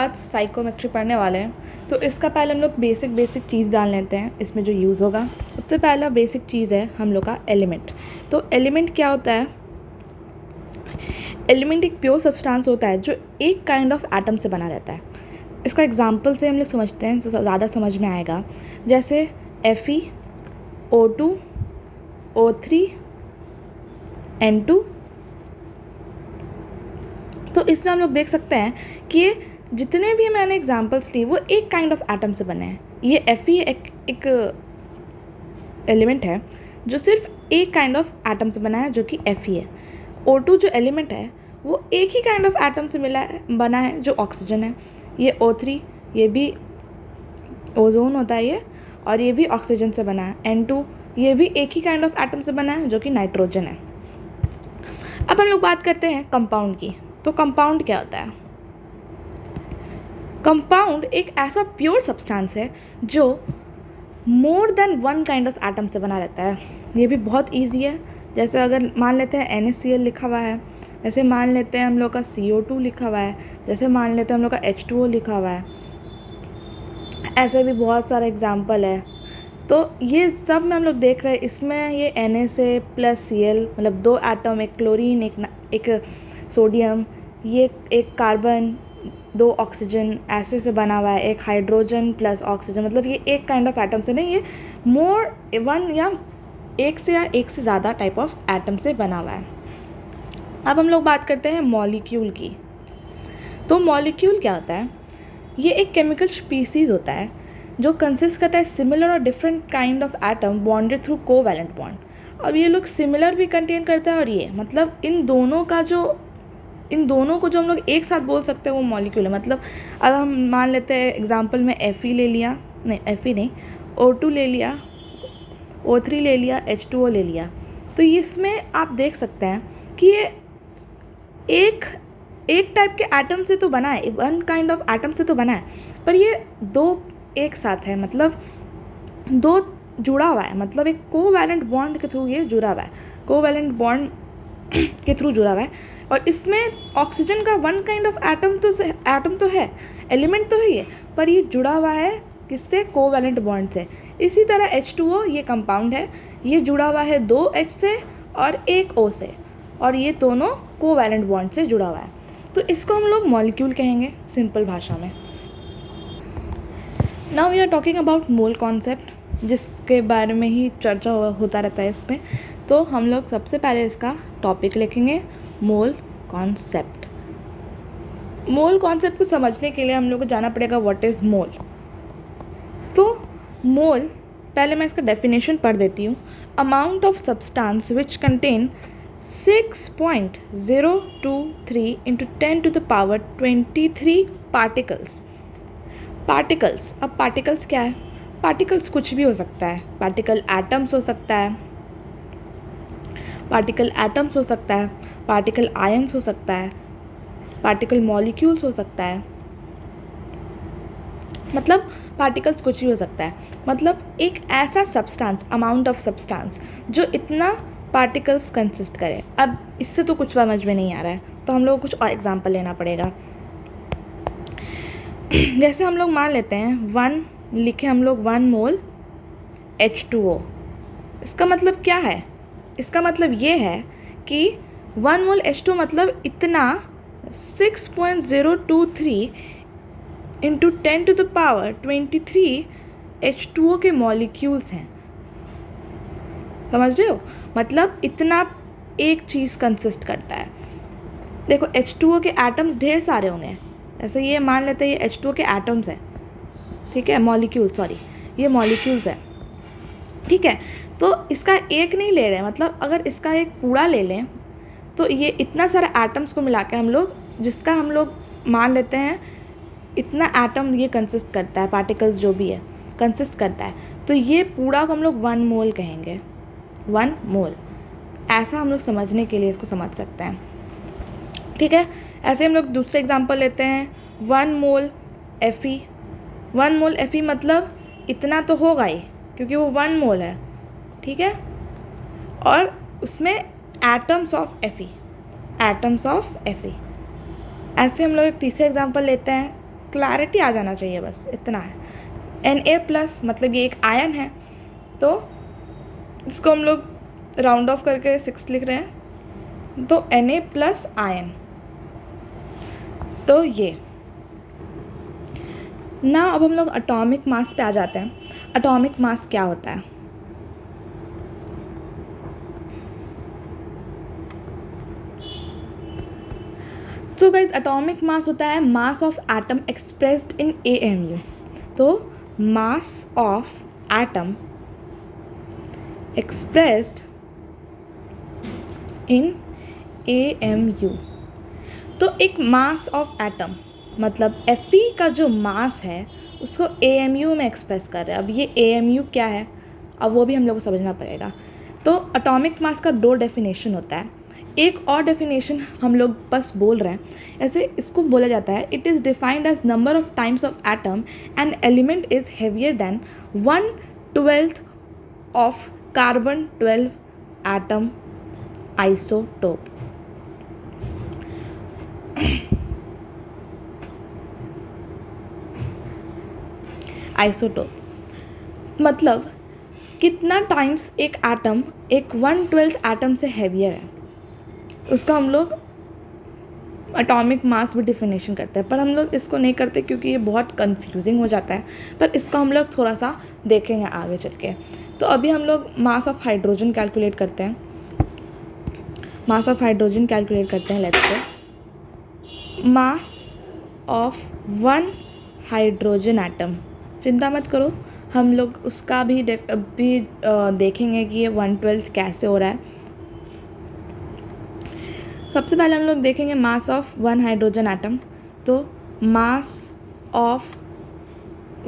आज साइकोमेट्री पढ़ने वाले हैं तो इसका पहले हम लोग बेसिक चीज़ जान लेते हैं इसमें जो यूज़ होगा। सबसे पहला बेसिक चीज़ है हम लोग का एलिमेंट। तो एलिमेंट क्या होता है? एलिमेंट एक प्योर सब्सटेंस होता है जो एक काइंड ऑफ एटम से बना रहता है। इसका एग्जांपल से हम लोग समझते हैं तो ज़्यादा समझ में आएगा। जैसे Fe, O2, O3, N2। तो इसमें हम लोग देख सकते हैं कि ये जितने भी मैंने एग्जांपल्स लिए वो एक काइंड ऑफ एटम से बने हैं। ये Fe एक एलिमेंट है जो सिर्फ एक काइंड ऑफ एटम से बना है जो कि Fe है। O2 जो एलिमेंट है वो एक ही काइंड ऑफ एटम से बना है जो ऑक्सीजन है। ये O3 ये भी ओजोन होता है ये, और ये भी ऑक्सीजन से बना है। N2 ये भी एक ही काइंड ऑफ एटम से बना है जो कि नाइट्रोजन है। अब हम लोग बात करते हैं कंपाउंड की। तो कंपाउंड क्या होता है? कंपाउंड एक ऐसा प्योर सब्सटेंस है जो more than one kind of atom से बना रहता है। ये भी बहुत इजी है। जैसे अगर मान लेते हैं NaCl लिखा हुआ है, जैसे मान लेते हैं हम लोग का CO2 लिखा हुआ है, जैसे मान लेते हैं हम लोग का H2O लिखा हुआ है, ऐसे भी बहुत सारे एग्जाम्पल है। तो ये सब में हम लोग देख रहे हैं इसमें ये Na से प्लस Cl मतलब दो एटम, एक क्लोरीन एक सोडियम, ये एक कार्बन, दो ऑक्सीजन ऐसे से बना हुआ है, एक हाइड्रोजन प्लस ऑक्सीजन। मतलब ये एक काइंड ऑफ एटम से नहीं, ये मोर वन या एक से ज़्यादा टाइप ऑफ एटम से बना हुआ है। अब हम लोग बात करते हैं मॉलिक्यूल की। तो मॉलिक्यूल क्या होता है? ये एक केमिकल स्पीसीज़ होता है जो कंसिस्ट करता है सिमिलर और different kind of atom bonded through covalent bond. अब ये लोग सिमिलर भी कंटेन करता है और ये मतलब इन दोनों को जो हम लोग एक साथ बोल सकते हैं वो मॉलिक्यूल है। मतलब अगर हम मान लेते हैं एग्जांपल में Fe ले लिया, नहीं O2 ले लिया, O3 ले लिया, H2O ले लिया, तो इसमें आप देख सकते हैं कि ये एक टाइप के एटम से तो बना है, वन काइंड ऑफ एटम से तो बना है, पर ये दो एक साथ है, मतलब दो जुड़ा हुआ है, मतलब एक कोवैलेंट बॉन्ड के थ्रू ये जुड़ा हुआ है, कोवैलेंट बॉन्ड के थ्रू जुड़ा हुआ है। और इसमें ऑक्सीजन का वन काइंड ऑफ एटम तो है, एलिमेंट तो है ये, पर ये जुड़ा हुआ है किससे? कोवैलेंट बॉन्ड से। इसी तरह H2O ये कंपाउंड है, ये जुड़ा हुआ है दो H से और एक O से, और ये दोनों कोवैलेंट बॉन्ड से जुड़ा हुआ है। तो इसको हम लोग मॉलिक्यूल कहेंगे सिंपल भाषा में। Now we are talking about mole concept, जिसके बारे में ही चर्चा होता रहता है इसमें। तो हम लोग सबसे पहले इसका टॉपिक लिखेंगे, मोल कॉन्सेप्ट। मोल कॉन्सेप्ट को समझने के लिए हम लोग को जाना पड़ेगा व्हाट इज़ मोल। तो मोल, पहले मैं इसका डेफिनेशन पढ़ देती हूँ। Amount of substance which contain 6.023 × 10⁻23 particles. Particles, अब पार्टिकल्स क्या है? पार्टिकल्स कुछ भी हो सकता है। पार्टिकल एटम्स हो सकता है, पार्टिकल आयंस हो सकता है, पार्टिकल मॉलिक्यूल्स हो सकता है, मतलब पार्टिकल्स कुछ भी हो सकता है। मतलब एक ऐसा सब्सटेंस, अमाउंट ऑफ सब्सटेंस जो इतना पार्टिकल्स कंसिस्ट करे। अब इससे तो कुछ समझ में नहीं आ रहा है, तो हम लोग को कुछ और एग्जांपल लेना पड़ेगा। जैसे हम लोग मान लेते हैं 1 मोल H2O। इसका मतलब क्या है? इसका मतलब ये है कि 1 मोल H2 मतलब इतना 6.023 × 10⁻23 H2O के मॉलिक्यूल्स हैं। समझ रहे हो? मतलब इतना एक चीज़ कंसिस्ट करता है। देखो H2O के एटम्स ढेर सारे होंगे। ऐसे ये मान लेते हैं ये H2O के एटम्स हैं, ठीक है, ये मॉलिक्यूल्स है, ठीक है। तो इसका एक नहीं ले रहे हैं, मतलब अगर इसका एक पूरा ले लें तो ये इतना सारा एटम्स को मिला के हम लोग, जिसका हम लोग मान लेते हैं इतना एटम ये कंसिस्ट करता है, पार्टिकल्स जो भी है कंसिस्ट करता है, तो ये पूरा को हम लोग 1 मोल कहेंगे। 1 मोल, ऐसा हम लोग समझने के लिए इसको समझ सकते हैं, ठीक है। ऐसे हम लोग दूसरे एग्जांपल लेते हैं 1 मोल Fe। 1 मोल Fe मतलब इतना तो होगा ही, क्योंकि वो 1 मोल है, ठीक है। और उसमें एटम्स ऑफ Fe। ऐसे हम लोग एक तीसरा एग्जांपल लेते हैं क्लैरिटी आ जाना चाहिए, बस इतना है। Na+ मतलब ये एक आयन है, तो इसको हम लोग राउंड ऑफ करके 6 लिख रहे हैं, तो Na+ आयन। तो ये ना, अब हम लोग एटॉमिक मास पे आ जाते हैं। एटॉमिक मास क्या होता है? सो गाइस, एटॉमिक मास होता है mass of atom expressed in AMU। तो mass of atom expressed in AMU। तो एक मास ऑफ एटम मतलब Fe का जो मास है उसको AMU में एक्सप्रेस कर रहे हैं। अब ये AMU क्या है, अब वो भी हम लोग को समझना पड़ेगा। तो एटॉमिक मास का 2 डेफिनेशन होता है। एक और डेफिनेशन हम लोग बस बोल रहे हैं, ऐसे इसको बोला जाता है, it is defined as number of times of atom and element is heavier than 1/12 of carbon 12 atom isotope. Isotope मतलब कितना टाइम्स एक एटम एक 1/12 एटम से हैवियर है, उसका हम लोग एटॉमिक मास भी डिफिनेशन करते हैं। पर हम लोग इसको नहीं करते क्योंकि ये बहुत कंफ्यूजिंग हो जाता है, पर इसको हम लोग थोड़ा सा देखेंगे आगे चल के। तो अभी हम लोग मास ऑफ हाइड्रोजन कैलकुलेट करते हैं। मास ऑफ हाइड्रोजन कैलकुलेट करते हैं। Let's say mass of 1 hydrogen atom, चिंता मत करो, हम लोग उसका भी देखेंगे कि ये 1/12 कैसे हो रहा है। सबसे पहले हम लोग देखेंगे मास ऑफ 1 हाइड्रोजन एटम। तो मास ऑफ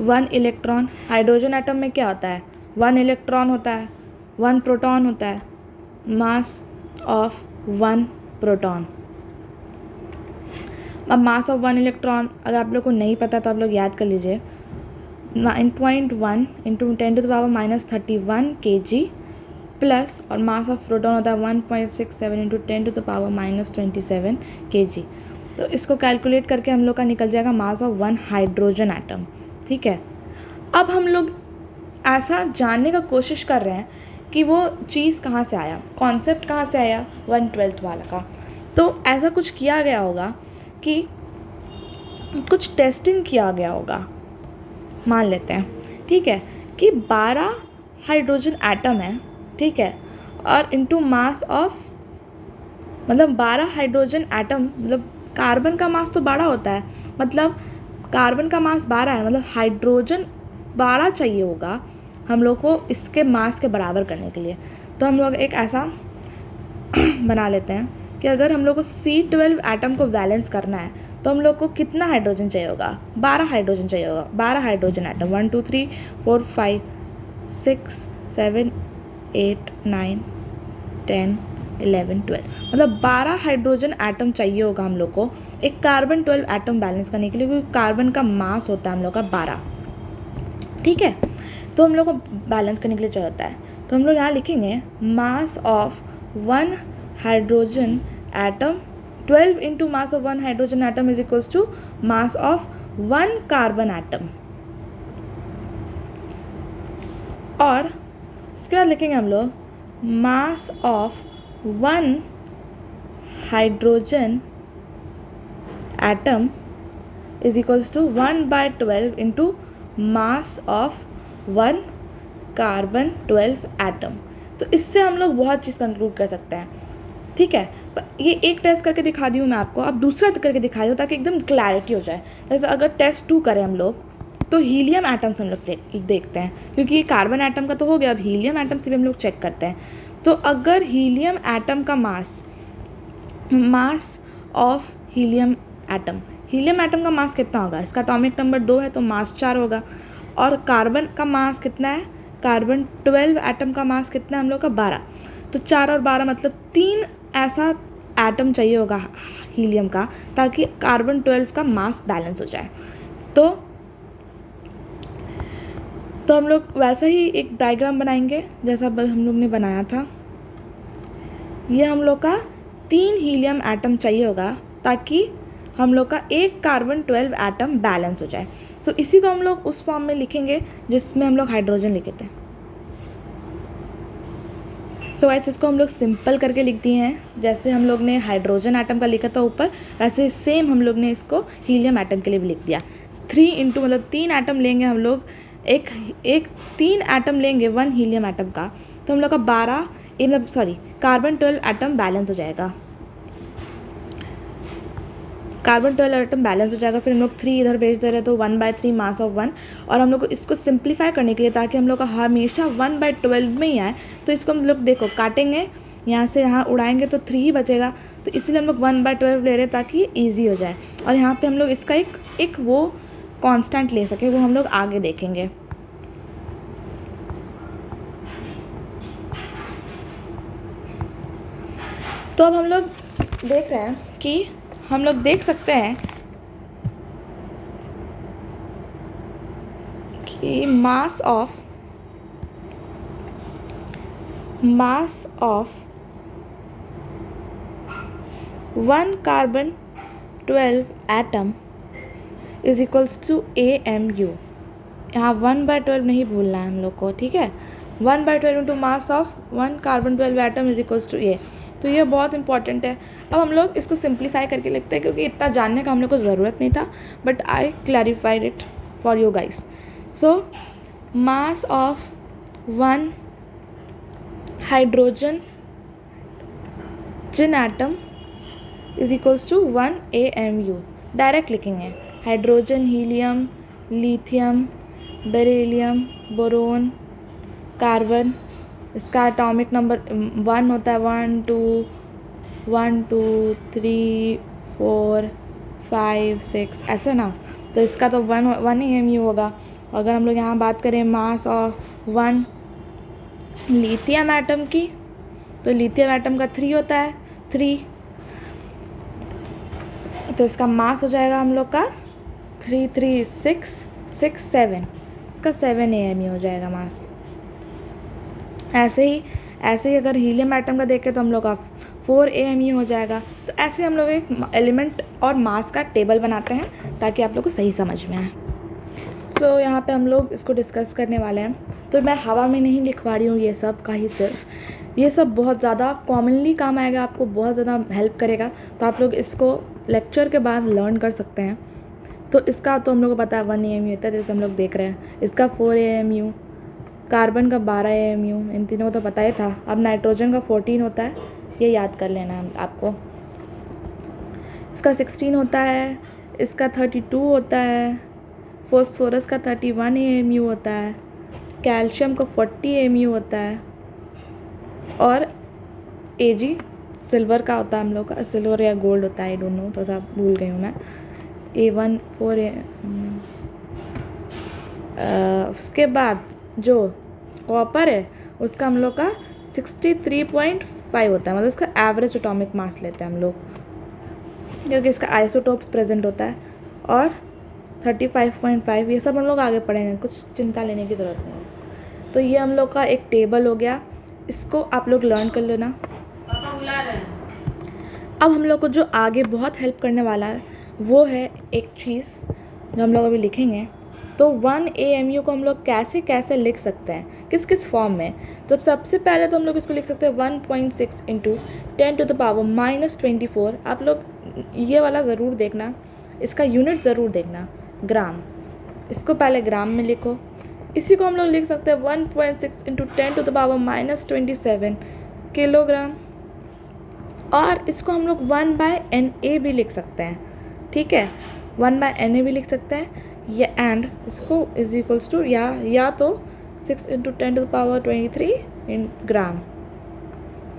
1 इलेक्ट्रॉन, हाइड्रोजन एटम में क्या होता है, 1 इलेक्ट्रॉन होता है, 1 प्रोटॉन होता है। मास ऑफ 1 प्रोटॉन। अब मास ऑफ 1 इलेक्ट्रॉन अगर आप लोग को नहीं पता तो आप लोग याद कर लीजिए, 9.1 इंटू 10⁻31 kg प्लस, और मास ऑफ प्रोटॉन होता है 1.67 इंटू 10⁻27 kg। तो इसको कैलकुलेट करके हम लोग का निकल जाएगा मास ऑफ 1 हाइड्रोजन एटम। ठीक है, अब हम लोग ऐसा जानने का कोशिश कर रहे हैं कि वो चीज़ कहाँ से आया, कॉन्सेप्ट कहाँ से आया 1/12 वाला का। तो ऐसा कुछ किया गया होगा कि कुछ टेस्टिंग किया गया होगा, मान लेते हैं, ठीक है, कि 12 हाइड्रोजन एटम है, ठीक है, और इनटू मास ऑफ, मतलब 12 हाइड्रोजन एटम, मतलब कार्बन का मास तो 12 होता है, मतलब कार्बन का मास 12 है, मतलब हाइड्रोजन 12 चाहिए होगा हम लोग को इसके मास के बराबर करने के लिए। तो हम लोग एक ऐसा बना लेते हैं कि अगर हम लोग को C12 एटम को बैलेंस करना है तो हम लोग को कितना हाइड्रोजन चाहिए होगा, 12 हाइड्रोजन चाहिए होगा। 12 हाइड्रोजन एटम, 1 2 3 4 5 6 7 8 9 10 11 12, मतलब 12 हाइड्रोजन एटम चाहिए होगा हम लोग को एक कार्बन 12 एटम बैलेंस करने के लिए, क्योंकि कार्बन का मास होता है हम लोग का 12। ठीक है, तो हम लोग को बैलेंस करने के लिए चाहिए होता है। तो हम लोग यहाँ लिखेंगे mass of 1 hydrogen atom, 12 into mass of 1 hydrogen atom is equals to mass of 1 carbon atom. और उसके बाद लिखेंगे हम लोग mass of 1 hydrogen atom is equals to 1/12 into mass of 1 carbon 12 atom. तो इससे हम लोग बहुत चीज़ कंक्लूड कर सकते हैं। ठीक है, ये एक टेस्ट करके दिखा दी हूँ मैं आपको, अब दूसरा करके दिखा रही हूँ ताकि एकदम क्लैरिटी हो जाए। जैसे अगर टेस्ट 2 करें हम लोग तो हीलियम एटम्स हम लोग देखते हैं, क्योंकि ये कार्बन एटम का तो हो गया, अब हीलियम एटम से भी हम लोग चेक करते हैं। तो अगर हीलियम एटम का मास ऑफ हीलियम एटम का मास कितना होगा, इसका एटॉमिक नंबर 2 है तो मास 4 होगा। और कार्बन का मास कितना है, कार्बन 12 एटम का मास कितना है हम लोग का 12। तो 4 और 12 मतलब 3 ऐसा एटम चाहिए होगा हीलियम का ताकि कार्बन 12 का मास बैलेंस हो जाए। तो हम लोग वैसा ही एक डायग्राम बनाएंगे जैसा हम लोग ने बनाया था। ये हम लोग का 3 हीलियम एटम चाहिए होगा ताकि हम लोग का एक कार्बन 12 एटम बैलेंस हो जाए। तो इसी को हम लोग उस फॉर्म में लिखेंगे जिसमें हम लोग हाइड्रोजन लिखे थे। सो गाइस इसको हम लोग सिंपल करके लिख दिए हैं। जैसे हम लोग ने हाइड्रोजन एटम का लिखा था ऊपर, वैसे सेम हम लोग ने इसको हीलियम एटम के लिए भी लिख दिया। 3 इंटू मतलब 3 एटम लेंगे हम लोग, एक 3 एटम लेंगे 1 हीलियम एटम का, तो हम लोग का 12 मतलब कार्बन 12 एटम बैलेंस हो जाएगा। कार्बन 12 एटम बैलेंस हो जाएगा। फिर हम लोग 3 इधर भेज दे रहे हैं, तो 1/3 मास ऑफ 1। और हम लोग को इसको सिंप्लीफाई करने के लिए, ताकि हम लोग का हमेशा 1/12 में ही आए, तो इसको हम लोग देखो काटेंगे, यहाँ से यहाँ उड़ाएंगे तो 3 ही बचेगा। तो इसीलिए हम लोग 1/12 ले रहे हैं ताकि ये ईजी हो जाए। और यहाँ पे हम लोग इसका एक वो कांस्टेंट ले सके, वो हम लोग आगे देखेंगे। तो अब हम लोग देख रहे हैं कि हम लोग देख सकते हैं कि mass of 1 carbon 12 atom is equals to AMU। यहाँ 1/12 नहीं भूलना है हम लोग को, ठीक है। 1/12 into mass of 1 carbon 12 atom is equals to A। तो ये बहुत इंपॉर्टेंट है। अब हम लोग इसको सिंप्लीफाई करके लिखते हैं, क्योंकि इतना जानने का हम लोग को ज़रूरत नहीं था, but I clarified it for you guys. So mass of 1 hydrogen जिन atom is equals to 1 AMU। Direct लिखेंगे, hydrogen, helium, lithium, beryllium, boron, carbon, इसका एटॉमिक नंबर 1 होता है। 1 2 3 4 5 6 ऐसे ना, तो इसका तो 1 AMU होगा। अगर हम लोग यहाँ बात करें मास ऑफ 1 लिथियम एटम की, तो लिथियम एटम का 3 होता है, 3। तो इसका मास हो जाएगा हम लोग का 3 3 6 6 7, इसका 7 AMU हो जाएगा मास। ऐसे ही अगर हीलियम एटम का देखें तो हम लोग का 4 AMU हो जाएगा। तो ऐसे हम लोग एक एलिमेंट और मास का टेबल बनाते हैं, ताकि आप लोग को सही समझ में आए। सो यहाँ पे हम लोग इसको डिस्कस करने वाले हैं। तो मैं हवा में नहीं लिखवा रही हूँ ये सब का ही, सिर्फ ये सब बहुत ज़्यादा कॉमनली काम आएगा, आपको बहुत ज़्यादा हेल्प करेगा। तो आप लोग इसको लेक्चर के बाद लर्न कर सकते हैं। तो इसका तो हम लोग को पता है 1 AMU होता है, जैसे हम लोग देख रहे हैं। इसका 4 AMU, कार्बन का 12 AMU, इन तीनों को तो पता ही था। अब नाइट्रोजन का 14 होता है, ये याद कर लेना है आपको। इसका 16 होता है, इसका 32 होता है, फॉस्फोरस का 31 AMU होता है, कैल्शियम का 40 AMU होता है, और Ag सिल्वर का होता है हम लोग का, सिल्वर या गोल्ड होता है, आई डोंट नो, तो सब भूल गई हूँ मैं। A1 4 उसके बाद जो कॉपर है उसका हम लोग का 63.5 होता है, मतलब उसका एवरेज एटॉमिक मास लेते हैं हम लोग, क्योंकि इसका आइसोटोप्स प्रेजेंट होता है। और 35.5 ये सब हम लोग आगे पढ़ेंगे, कुछ चिंता लेने की ज़रूरत नहीं है। तो ये हम लोग का एक टेबल हो गया, इसको आप लोग लर्न कर लेना। अब हम लोग को जो आगे बहुत हेल्प करने वाला है वो है एक चीज़ जो हम लोग अभी लिखेंगे। तो 1 AMU को हम लोग कैसे कैसे लिख सकते हैं, किस किस फॉर्म में। तो सबसे पहले तो हम लोग इसको लिख सकते हैं 1.6 इंटू 10⁻⁻24। आप लोग ये वाला ज़रूर देखना, इसका यूनिट ज़रूर देखना, ग्राम। इसको पहले ग्राम में लिखो। इसी को हम लोग लिख सकते हैं 1.6 इंटू 10⁻27 किलोग्राम। और इसको हम लोग 1/NA भी लिख सकते हैं, ठीक है, 1/NA भी लिख सकते हैं। या एंड इसको इज इक्वल्स टू या तो 6 इंटू 10⁻23 इन ग्राम,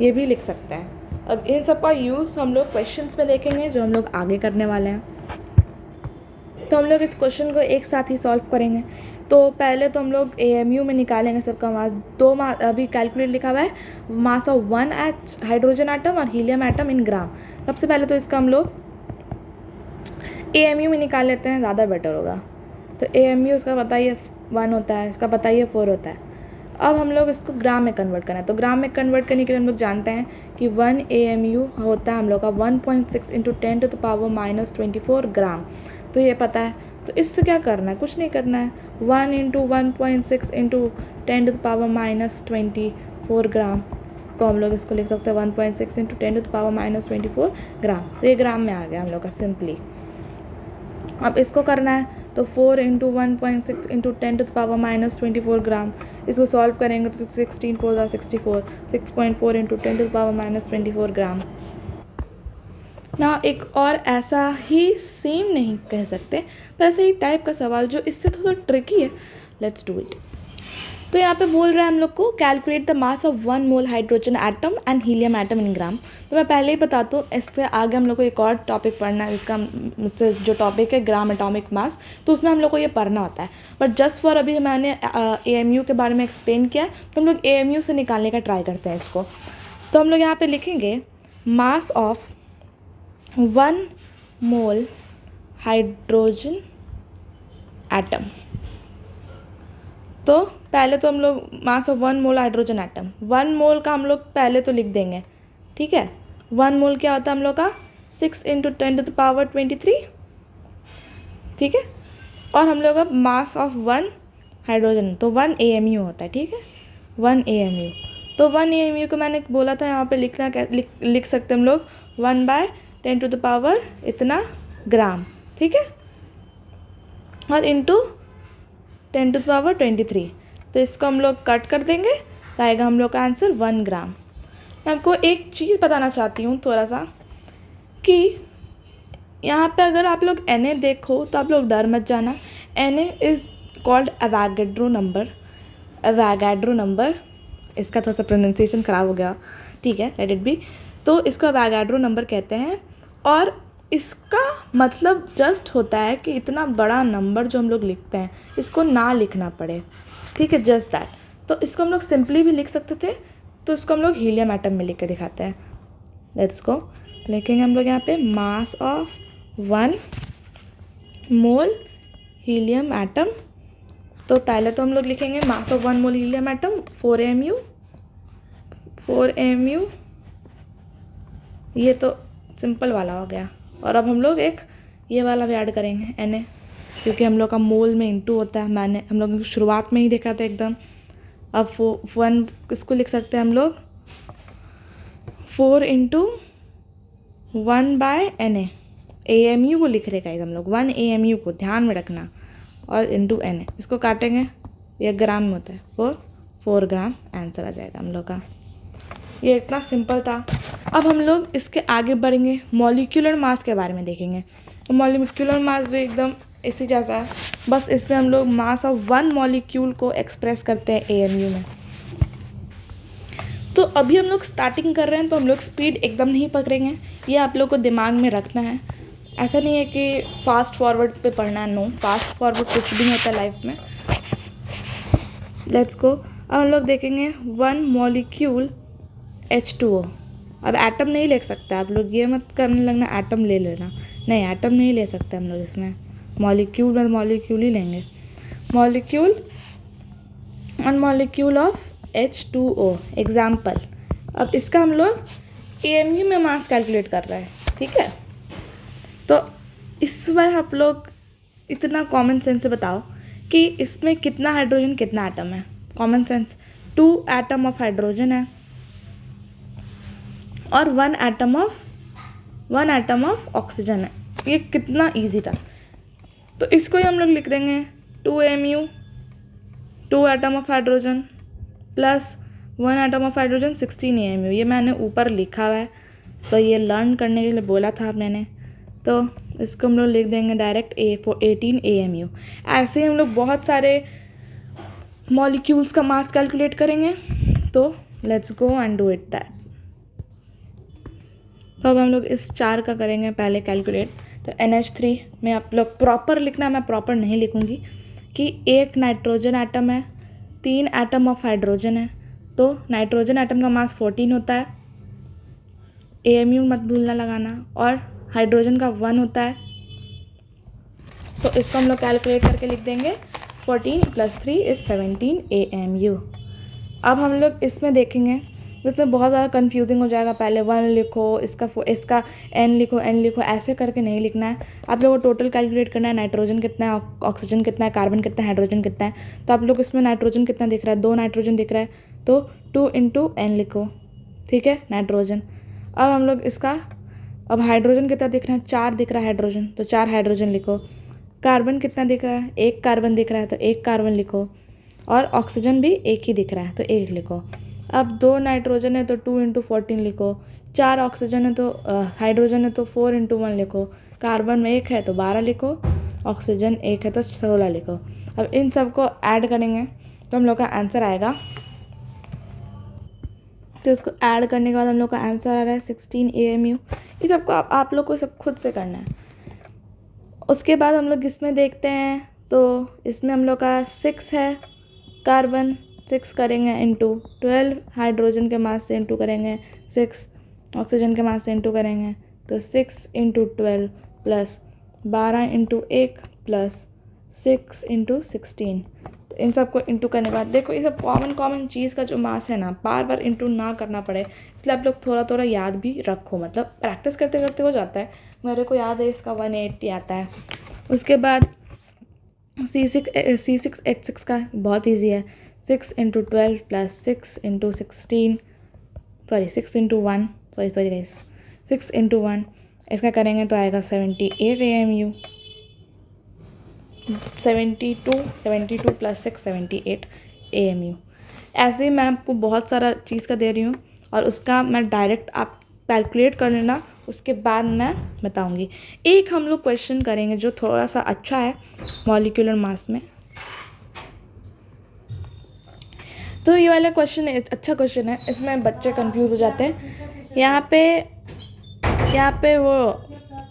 ये भी लिख सकते हैं। अब इन सब का यूज़ हम लोग क्वेश्चंस में देखेंगे, जो हम लोग आगे करने वाले हैं। तो हम लोग इस क्वेश्चन को एक साथ ही सॉल्व करेंगे। तो पहले तो हम लोग AMU में निकालेंगे सबका मास। अभी कैलकुलेट लिखा हुआ है, मास ऑफ 1 हाइड्रोजन एटम और हीलियम एटम इन ग्राम। सबसे पहले तो इसका हम लोग AMU में निकाल लेते हैं, ज़्यादा बेटर होगा। तो AMU उसका बताइए 1 होता है, इसका बताइए 4 होता है। अब हम लोग इसको ग्राम में कन्वर्ट करना है, तो ग्राम में कन्वर्ट करने के लिए हम लोग जानते हैं कि 1 AMU होता है हम लोग का 1.6 इंटू 10⁻⁻24 ग्राम, तो ये पता है। तो इससे क्या करना है, कुछ नहीं करना है, 1 इंटू 1.6 इंटू 10⁻24 ग्राम को हम लोग इसको लिख सकते हैं 1.6 इंटू 10⁻24 ग्राम, तो ये ग्राम में आ गया हम लोग का सिंपली। अब इसको करना है तो 4 इंटू 1.6 इंटू 10⁻24 ग्राम, इसको सॉल्व करेंगे तो 16 4 64, 6.4 इंटू 10⁻24 ग्राम। ना एक और ऐसा ही सेम नहीं कह सकते पर ऐसे ही टाइप का सवाल जो इससे थोड़ा ट्रिकी है, लेट्स डू इट। तो यहाँ पे बोल रहा है हम लोग को calculate the mass of 1 mole hydrogen atom and helium atom in gram. तो मैं पहले ही बताता हूँ, इससे आगे हम लोग को एक और टॉपिक पढ़ना है, इसका मुझसे जो टॉपिक है ग्राम एटॉमिक मास, तो उसमें हम लोग को ये पढ़ना होता है। बट जस्ट फॉर अभी मैंने AMU के बारे में एक्सप्लेन किया, तो हम लोग AMU से निकालने का ट्राई करते हैं इसको। तो हम लोग यहाँ पर लिखेंगे mass of 1 mole hydrogen atom. तो पहले तो हम लोग mass of 1 mole hydrogen atom, 1 मोल का हम लोग पहले तो लिख देंगे, ठीक है। 1 मोल क्या होता है हम लोग का 6 इंटू 10⁻23, ठीक है। और हम लोग का मास ऑफ 1 हाइड्रोजन तो 1 AMU होता है, ठीक है, 1 AMU। तो 1 AMU को मैंने बोला था यहाँ पे लिखना, लिख सकते हम लोग 1/10⁻, इतना ग्राम, ठीक है, और इंटू 10⁻23, तो इसको हम लोग कट कर देंगे तो आएगा हम लोग का आंसर 1 ग्राम। मैं आपको एक चीज़ बताना चाहती हूँ थोड़ा सा, कि यहाँ पे अगर आप लोग Na देखो तो आप लोग डर मत जाना। Na is called Avogadro number, Avogadro number, इसका थोड़ा सा प्रोनाउंसिएशन ख़राब हो गया, ठीक है, लेट इट बी। तो इसको एवोगाड्रो नंबर कहते हैं, और इसका मतलब जस्ट होता है कि इतना बड़ा नंबर जो हम लोग लिखते हैं इसको ना लिखना पड़े, ठीक है, जस्ट दैट। तो इसको हम लोग सिंपली भी लिख सकते थे, तो इसको हम लोग हीलियम एटम में लिख के दिखाते हैं। लेट्स गो, लिखेंगे हम लोग यहाँ पे मास ऑफ 1 मोल हीलियम एटम। तो पहले तो हम लोग लिखेंगे mass of 1 mole helium atom 4 AMU, ये तो सिंपल वाला हो गया। और अब हम लोग एक ये वाला भी ऐड करेंगे Na, क्योंकि हम लोग का मोल में इंटू होता है, हम लोग शुरुआत में ही देखा था एकदम। अब 1 इसको लिख सकते हैं हम लोग 4 इंटू 1/Na, AMU को लिख रहे गाइस हम लोग, 1 AMU को ध्यान में रखना, और इंटू Na, इसको काटेंगे, ये ग्राम में होता है, 4 ग्राम आंसर आ जाएगा हम लोग का। ये इतना सिंपल था। अब हम लोग इसके आगे बढ़ेंगे, मॉलिक्यूलर मास के बारे में देखेंगे। तो मॉलिक्यूलर मास भी एकदम इसी जैसा है, बस इसमें हम लोग मास ऑफ 1 मॉलिक्यूल को एक्सप्रेस करते हैं AMU में। तो अभी हम लोग स्टार्टिंग कर रहे हैं, तो हम लोग स्पीड एकदम नहीं पकड़ेंगे, ये आप लोग को दिमाग में रखना है। ऐसा नहीं है कि फास्ट फॉरवर्ड पे पढ़ना है, नो, फास्ट फॉरवर्ड कुछ भी नहीं होता लाइफ में। लेट्स गो, अब हम लोग देखेंगे 1 मॉलिक्यूल H2O। अब एटम नहीं ले सकते आप लोग, ये मत करने लगना एटम ले लेना, नहीं एटम नहीं ले सकते हम लोग इसमें, मॉलिक्यूल में मॉलिक्यूल ही लेंगे। Molecule 1 molecule of H2O example. अब इसका हम लोग AMU में मास कैलकुलेट कर रहे हैं, ठीक है। तो इस बार आप लोग इतना कॉमन सेंस से बताओ कि इसमें कितना हाइड्रोजन कितना एटम है। Common sense, 2 atom of hydrogen है और 1 एटम ऑफ ऑक्सीजन है। ये कितना इजी था। तो इसको ही हम लोग लिख देंगे 2 AMU, 2 atom of hydrogen plus 1 atom of hydrogen 16 AMU। ये मैंने ऊपर लिखा हुआ है, तो ये लर्न करने के लिए बोला था मैंने, तो इसको हम लोग लिख देंगे डायरेक्ट 18 AMU। ऐसे ही हम लोग बहुत सारे मॉलिक्यूल्स का मास कैलकुलेट करेंगे। तो let's go and do it that. तो अब हम लोग इस 4 का करेंगे पहले कैलकुलेट। तो NH3 में आप लोग प्रॉपर लिखना, मैं प्रॉपर नहीं लिखूँगी, कि 1 नाइट्रोजन एटम है, 3 एटम ऑफ हाइड्रोजन है। तो नाइट्रोजन एटम का मास 14 होता है, AMU मत भूलना लगाना, और हाइड्रोजन का 1 होता है। तो इसको हम लोग कैलकुलेट करके लिख देंगे 14 + 3 = 17 AMU। अब हम लोग इसमें देखेंगे तो इसमें बहुत ज़्यादा कंफ्यूजिंग हो जाएगा। पहले 1 लिखो, इसका n लिखो, ऐसे करके नहीं लिखना है। आप लोगों को टोटल कैलकुलेट करना है, नाइट्रोजन कितना है, ऑक्सीजन कितना है, कार्बन कितना है, हाइड्रोजन कितना है। तो आप लोग इसमें नाइट्रोजन कितना दिख रहा है, 2 नाइट्रोजन दिख रहा है, तो 2 × n लिखो, ठीक है, नाइट्रोजन। अब हम लोग इसका, अब हाइड्रोजन कितना दिख रहा है, 4 दिख रहा है हाइड्रोजन, तो 4 हाइड्रोजन लिखो। कार्बन कितना दिख रहा है, 1 कार्बन दिख रहा है, तो 1 कार्बन लिखो। और ऑक्सीजन भी 1 ही दिख रहा है, तो 1 लिखो। अब 2 नाइट्रोजन है तो 2 × 14 लिखो। 4 ऑक्सीजन है तो हाइड्रोजन है तो 4 × 1 लिखो। कार्बन में 1 है तो 12 लिखो, ऑक्सीजन 1 है तो 16 लिखो। अब इन सबको ऐड करेंगे तो हम लोग का आंसर आएगा, तो इसको ऐड करने के बाद हम लोग का आंसर आ रहा है 16 AMU। ये सबको आप लोग को सब खुद से करना है। उसके बाद हम लोग इसमें देखते हैं, तो इसमें हम लोग का 6 है कार्बन, 6 करेंगे इंटू 12, हाइड्रोजन के मास से इंटू करेंगे 6, ऑक्सीजन के मास से इंटू करेंगे, तो 6 × 12 प्लस 12 × 1 प्लस 6 × 16। तो इन सबको इंटू करने के बाद देखो, ये सब कॉमन चीज़ का जो मास है ना, बार बार इंटू ना करना पड़े, इसलिए आप लोग थोड़ा थोड़ा याद भी रखो। मतलब प्रैक्टिस करते करते हो जाता है। मेरे को याद है इसका 180 आता है। उसके बाद C6H6 का बहुत ईजी है, 6 × 12 प्लस 6 × 16, सॉरी 6 × 1, सॉरी गाइस, 6 × 1, इसका करेंगे तो आएगा 78 AMU। 72 plus 6 78 AMU। ऐसे ही मैं आपको बहुत सारा चीज़ का दे रही हूँ, और उसका मैं डायरेक्ट आप कैलकुलेट कर लेना, उसके बाद मैं बताऊँगी। एक हम लोग क्वेश्चन करेंगे जो थोड़ा सा अच्छा है मॉलिक्यूलर मास में। तो ये वाला क्वेश्चन अच्छा क्वेश्चन है, इसमें बच्चे कंफ्यूज हो जाते हैं। यहाँ पे वो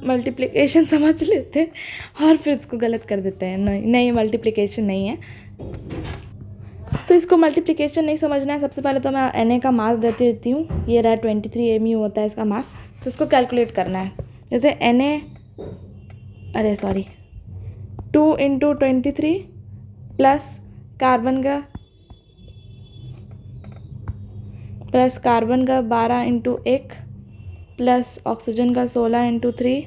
मल्टीप्लिकेशन समझ लेते हैं और फिर इसको गलत कर देते हैं। नहीं मल्टीप्लिकेशन नहीं है, तो इसको मल्टीप्लिकेशन नहीं समझना है। सबसे पहले तो मैं Na का मास देती हूँ, ये रहा 23 AMU होता है इसका मास, तो इसको कैलकुलेट करना है। जैसे 2 × 23 प्लस कार्बन का 12 × 1 प्लस ऑक्सीजन का 16 × 3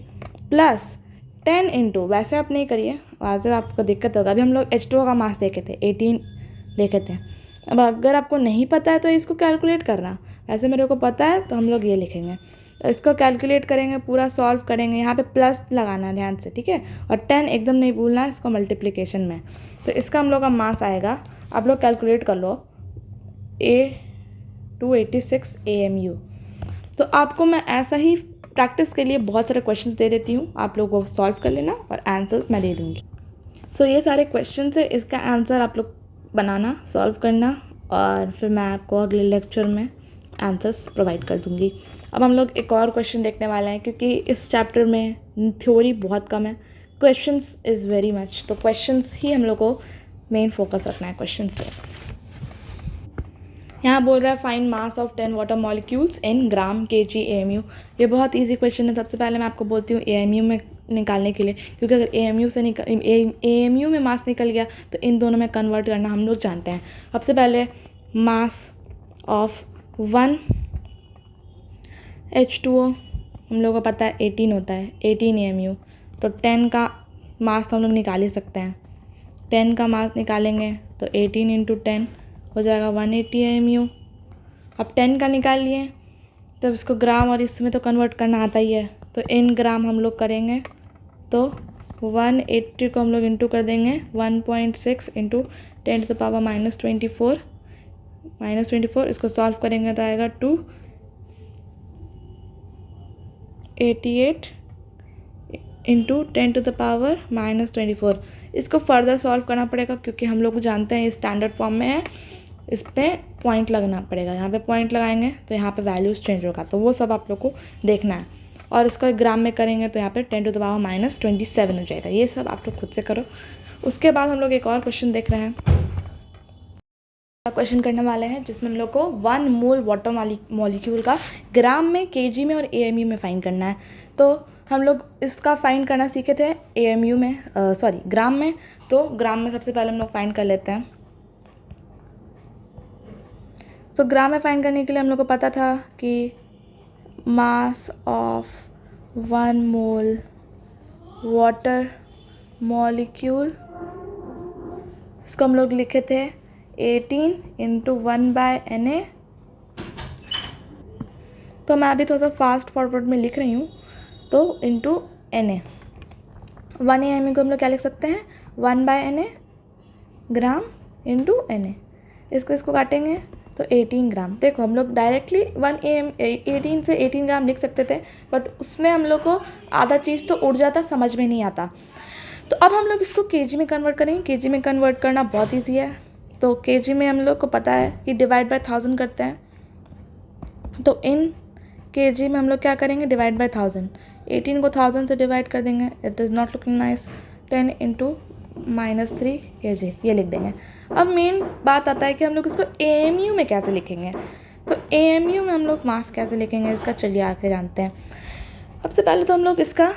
प्लस 10 × वैसे आप नहीं करिए, वहाँ से आपको दिक्कत होगा। अभी हम लोग H2O का मास देखे थे, 18 देखे थे। अब अगर आपको नहीं पता है तो इसको कैलकुलेट करना, वैसे मेरे को पता है तो हम लोग ये लिखेंगे। तो इसको कैलकुलेट करेंगे, पूरा सॉल्व करेंगे। यहाँ पे प्लस लगाना है ध्यान से, ठीक है, और 10 एकदम नहीं भूलना है इसको मल्टीप्लिकेशन में। तो इसका हम लोग का मास आएगा, आप लोग कैलकुलेट कर लो, 286 AMU। तो आपको मैं ऐसा ही प्रैक्टिस के लिए बहुत सारे क्वेश्चंस दे देती हूँ, आप लोग वो सॉल्व कर लेना और आंसर्स मैं दे दूँगी। सो ये सारे क्वेश्चंस है, इसका आंसर आप लोग बनाना, सॉल्व करना, और फिर मैं आपको अगले लेक्चर में आंसर्स प्रोवाइड कर दूँगी। अब हम लोग एक और क्वेश्चन देखने वाले हैं, क्योंकि इस चैप्टर में थ्योरी बहुत कम है, क्वेश्चंस इज़ वेरी मच। तो क्वेश्चंस ही हम लोग को मेन फोकस रखना है, क्वेश्चंस पे। यहाँ बोल रहा है find mass of 10 water molecules in gram kg AMU। ये बहुत इजी क्वेश्चन है। सबसे पहले मैं आपको बोलती हूँ AMU में निकालने के लिए, क्योंकि अगर AMU में मास निकल गया तो इन दोनों में कन्वर्ट करना हम लोग जानते हैं। सबसे पहले मास ऑफ 1 H2O हम लोग को पता है 18 होता है, 18 AMU। तो 10 का मास तो हम लोग निकाल ही सकते हैं, 10 का मास निकालेंगे तो 18 × 10 हो जाएगा 180 AMU। अब 10 का निकाल लिए, तब इसको ग्राम और इसमें तो कन्वर्ट करना आता ही है, तो इन ग्राम हम लोग करेंगे, तो 180 को हम लोग इंटू कर देंगे 1.6 × 10⁻24 -24। इसको सॉल्व करेंगे तो आएगा 288 × 10⁻24। इसको फर्दर सॉल्व करना पड़ेगा, क्योंकि हम लोग जानते हैं स्टैंडर्ड फॉर्म में है, इस पर पॉइंट लगना पड़ेगा। यहाँ पे पॉइंट लगाएंगे तो यहाँ पे वैल्यूज़ चेंज होगा, तो वो सब आप लोग को देखना है। और इसका ग्राम में करेंगे तो यहाँ पे 10⁻27 हो जाएगा। ये सब आप लोग खुद से करो। उसके बाद हम लोग एक और क्वेश्चन देख रहे हैं, क्वेश्चन करने वाले हैं, जिसमें हम लोग को 1 मोल वाटर मॉलिक्यूल का ग्राम में, kg में और AMU में फाइंड करना है। तो हम लोग इसका फाइंड करना सीखे थे AMU में, ग्राम में। तो ग्राम में सबसे पहले हम लोग फाइंड कर लेते हैं। सो ग्राम में फाइंड करने के लिए हम लोग को पता था कि mass of 1 mole water molecule, इसको हम लोग लिखे थे 18 इंटू 1/Na। तो मैं अभी थोड़ा सा फास्ट फॉरवर्ड में लिख रही हूँ, तो इंटू Na 1 AMU को हम लोग क्या लिख सकते हैं 1/Na ग्राम इंटू Na। इसको काटेंगे तो 18 ग्राम। देखो हम लोग डायरेक्टली 18 से 18 ग्राम लिख सकते थे, बट उसमें हम लोग को आधा चीज़ तो उड़ जाता, समझ में नहीं आता। तो अब हम लोग इसको केजी में कन्वर्ट करेंगे। केजी में कन्वर्ट करना बहुत ईजी है। तो केजी में हम लोग को पता है कि डिवाइड बाय 1000 करते हैं। तो इन केजी में हम लोग क्या करेंगे डिवाइड बाय 1000। 18 को 1000 से डिवाइड कर देंगे, it is not looking nice. 10 into -3 kg ये लिख देंगे। अब मेन बात आता है कि हम लोग इसको AMU में कैसे लिखेंगे। तो AMU में हम लोग मास कैसे लिखेंगे इसका, चलिए आके जानते हैं। सबसे पहले तो हम लोग इसका